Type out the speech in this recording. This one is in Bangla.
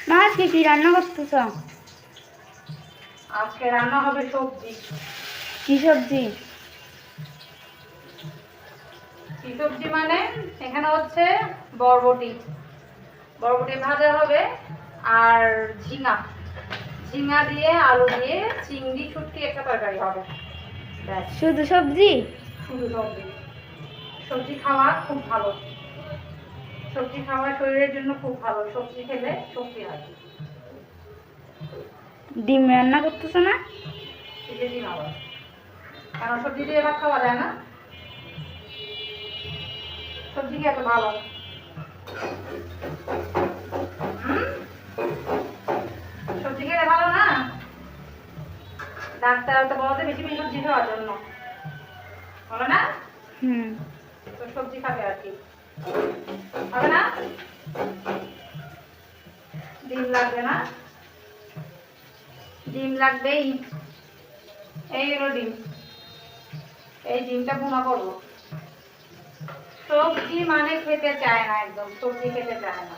মা আজকে কি রান্না করতেছ? আজকে রান্না হবে সবজি। কি সবজি? কি সবজি মানে এখানে হচ্ছে বরবটি। বরবটি ভাজা হবে আর ঝিঙা। ঝিঙা দিয়ে আলু দিয়ে চিংড়ি শুটকি একটা তরকারি হবে। ব্যাস, শুধু সবজি? শুধু সবজি। সবজি খাওয়া খুব ভালো। সবজি খাওয়া শরীরের জন্য খুব ভালো। সবজি খেলে শক্তি হয়। ডিম রান্না করতেছ না? শীতের দিন আবার কারণ সবজি দিয়ে ভাত খাওয়া যায় না। সবজি কি এত ভালো? সবজি খেলে ভালো না? ডাক্তার তো বলতে বেশি বেশি সবজি খাওয়ার জন্য, বলো না? হুম। তো সবজি খাবে আর কি, হবে না? ডিম লাগবে না? ডিম লাগবেই। এই হলো ডিম। এই ডিমটা ভুনা করবো। সবজি মানে খেতে চায় না, একদম সবজি খেতে চায় না।